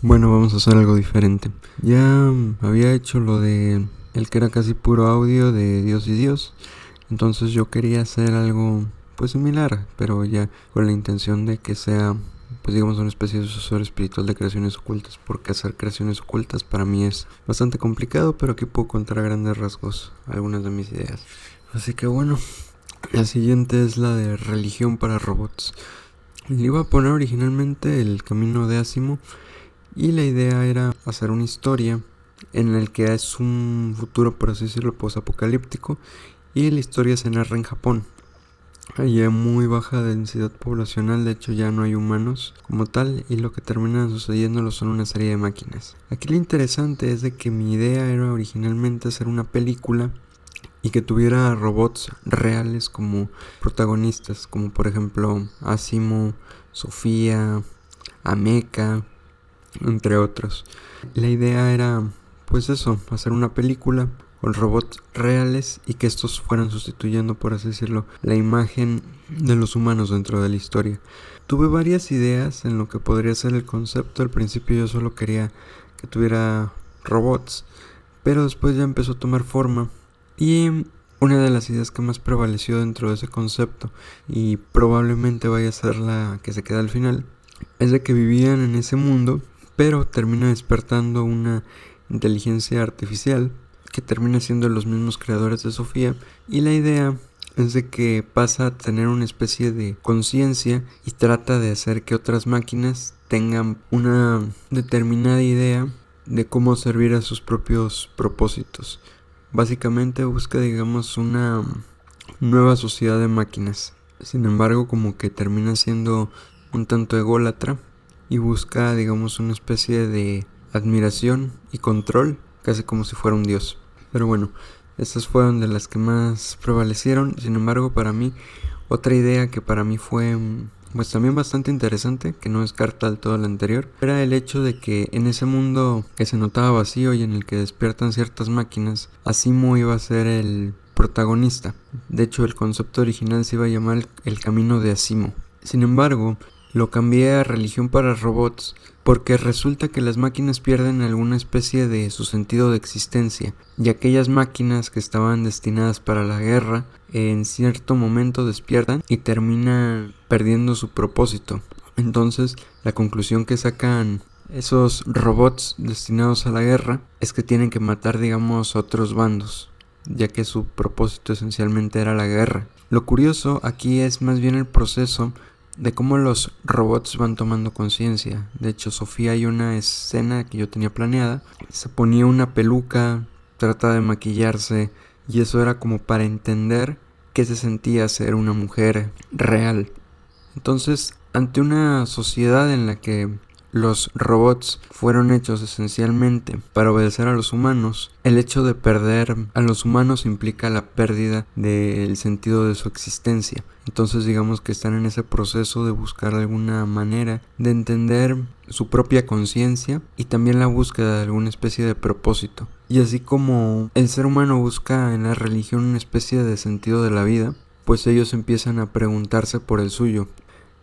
Bueno, vamos a hacer algo diferente. Ya había hecho lo de el que era casi puro audio de Dios y Dios. Entonces yo quería hacer algo pues similar, pero ya con la intención de que sea pues digamos una especie de sucesor espiritual de creaciones ocultas, porque hacer creaciones ocultas para mí es bastante complicado, pero aquí puedo contar a grandes rasgos algunas de mis ideas. Así que bueno, la siguiente es la de religión para robots. Le iba a poner originalmente el camino de Asimov, y la idea era hacer una historia en la que es un futuro, por así decirlo, posapocalíptico, y la historia se narra en Japón. Allí hay muy baja densidad poblacional, de hecho ya no hay humanos como tal, y lo que termina sucediendo son una serie de máquinas. Aquí lo interesante es de que mi idea era originalmente hacer una película y que tuviera robots reales como protagonistas, como por ejemplo Asimo, Sofía, Ameka, entre otros. La idea era, pues eso, hacer una película con robots reales y que estos fueran sustituyendo, por así decirlo, la imagen de los humanos dentro de la historia. Tuve varias ideas en lo que podría ser el concepto. Al principio yo solo quería que tuviera robots, pero después ya empezó a tomar forma, y una de las ideas que más prevaleció dentro de ese concepto, y probablemente vaya a ser la que se queda al final, es de que vivían en ese mundo, pero termina despertando una inteligencia artificial que termina siendo los mismos creadores de Sofía, y la idea es de que pasa a tener una especie de conciencia y trata de hacer que otras máquinas tengan una determinada idea de cómo servir a sus propios propósitos. Básicamente busca, digamos, una nueva sociedad de máquinas. Sin embargo, como que termina siendo un tanto ególatra y busca, digamos, una especie de admiración y control, casi como si fuera un dios. Pero bueno, estas fueron de las que más prevalecieron. Sin embargo, para mí, otra idea que para mí fue pues también bastante interesante, que no descarta del todo la anterior, era el hecho de que en ese mundo que se notaba vacío y en el que despiertan ciertas máquinas, Asimo iba a ser el protagonista. De hecho, el concepto original se iba a llamar el camino de Asimo. Sin embargo, lo cambié a religión para robots porque resulta que las máquinas pierden alguna especie de su sentido de existencia, y aquellas máquinas que estaban destinadas para la guerra en cierto momento despiertan y terminan perdiendo su propósito. Entonces, la conclusión que sacan esos robots destinados a la guerra es que tienen que matar, digamos, a otros bandos, ya que su propósito esencialmente era la guerra. Lo curioso aquí es más bien el proceso de cómo los robots van tomando conciencia. De hecho, Sofía, hay una escena que yo tenía planeada, se ponía una peluca, trata de maquillarse, y eso era como para entender qué se sentía ser una mujer real. Entonces, ante una sociedad en la que los robots fueron hechos esencialmente para obedecer a los humanos, el hecho de perder a los humanos implica la pérdida del sentido de su existencia. Entonces digamos que están en ese proceso de buscar alguna manera de entender su propia conciencia y también la búsqueda de alguna especie de propósito. Y así como el ser humano busca en la religión una especie de sentido de la vida, pues ellos empiezan a preguntarse por el suyo.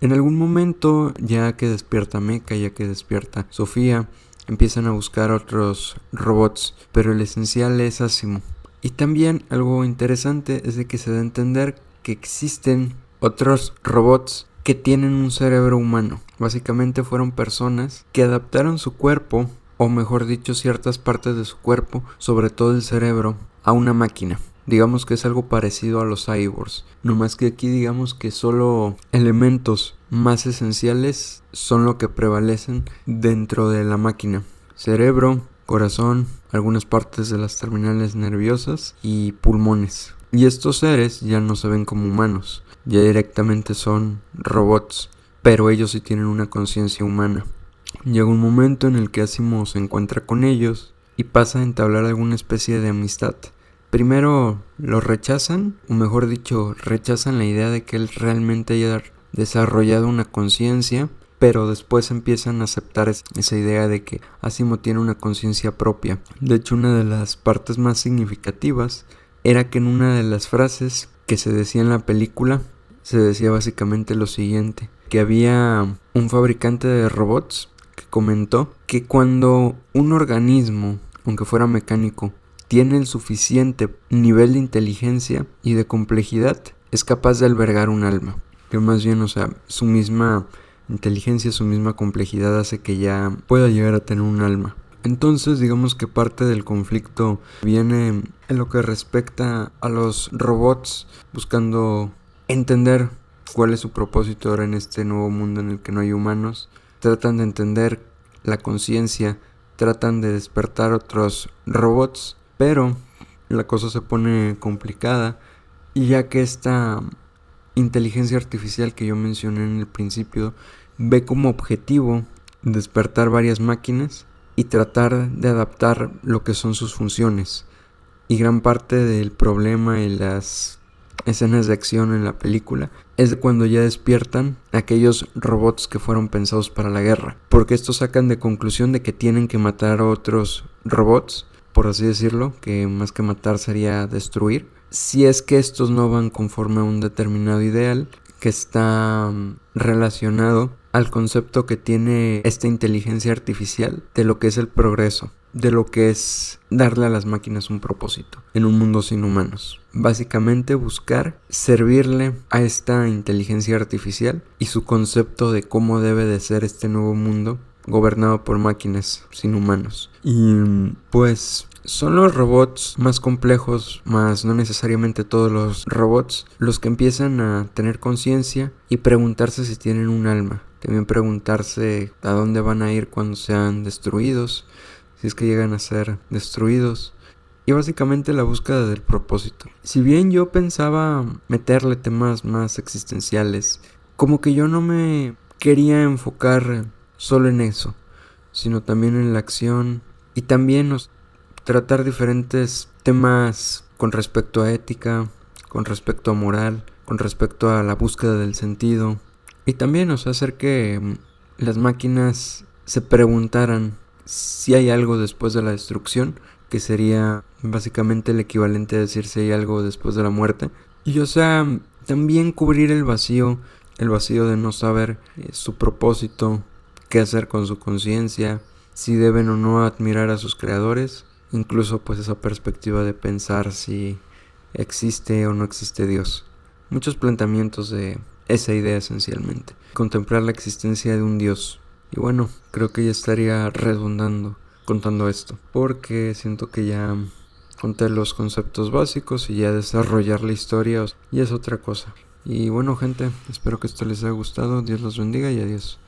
En algún momento, ya que despierta Mecha, ya que despierta Sofía, empiezan a buscar otros robots, pero el esencial es Asimo. Y también algo interesante es de que se da a entender que existen otros robots que tienen un cerebro humano. Básicamente fueron personas que adaptaron su cuerpo, o mejor dicho, ciertas partes de su cuerpo, sobre todo el cerebro, a una máquina. Digamos que es algo parecido a los cyborgs, no más que aquí digamos que solo elementos más esenciales son lo que prevalecen dentro de la máquina: cerebro, corazón, algunas partes de las terminales nerviosas y pulmones. Y estos seres ya no se ven como humanos, ya directamente son robots, pero ellos sí tienen una conciencia humana. Llega un momento en el que Asimo se encuentra con ellos y pasa a entablar alguna especie de amistad. Primero lo rechazan, o mejor dicho, rechazan la idea de que él realmente haya desarrollado una conciencia, pero después empiezan a aceptar esa idea de que Asimo tiene una conciencia propia. De hecho, una de las partes más significativas era que en una de las frases que se decía en la película, se decía básicamente lo siguiente: que había un fabricante de robots que comentó que cuando un organismo, aunque fuera mecánico, tiene el suficiente nivel de inteligencia y de complejidad, es capaz de albergar un alma. Que más bien, su misma inteligencia, su misma complejidad hace que ya pueda llegar a tener un alma. Entonces, digamos que parte del conflicto viene en lo que respecta a los robots buscando entender cuál es su propósito ahora en este nuevo mundo en el que no hay humanos. Tratan de entender la conciencia, tratan de despertar otros robots, pero la cosa se pone complicada, y ya que esta inteligencia artificial que yo mencioné en el principio ve como objetivo despertar varias máquinas y tratar de adaptar lo que son sus funciones. Y gran parte del problema en las escenas de acción en la película es de cuando ya despiertan aquellos robots que fueron pensados para la guerra, porque estos sacan de conclusión de que tienen que matar a otros robots, por así decirlo, que más que matar sería destruir, si es que estos no van conforme a un determinado ideal que está relacionado al concepto que tiene esta inteligencia artificial de lo que es el progreso, de lo que es darle a las máquinas un propósito en un mundo sin humanos. Básicamente buscar servirle a esta inteligencia artificial y su concepto de cómo debe de ser este nuevo mundo gobernado por máquinas sin humanos. Y pues son los robots más complejos, más no necesariamente todos los robots, los que empiezan a tener conciencia y preguntarse si tienen un alma. También preguntarse a dónde van a ir cuando sean destruidos, si es que llegan a ser destruidos. Y básicamente la búsqueda del propósito. Si bien yo pensaba meterle temas más existenciales, como que yo no me quería enfocar solo en eso, sino también en la acción y también tratar diferentes temas con respecto a ética, con respecto a moral, con respecto a la búsqueda del sentido, y también hacer que las máquinas se preguntaran si hay algo después de la destrucción, que sería básicamente el equivalente a decir si hay algo después de la muerte, y también cubrir el vacío de no saber su propósito, qué hacer con su conciencia, si deben o no admirar a sus creadores, incluso pues esa perspectiva de pensar si existe o no existe Dios. Muchos planteamientos de esa idea esencialmente, contemplar la existencia de un Dios. Y bueno, creo que ya estaría redundando contando esto, porque siento que ya conté los conceptos básicos y ya desarrollar la historia ya es otra cosa. Y bueno, gente, espero que esto les haya gustado. Dios los bendiga y adiós.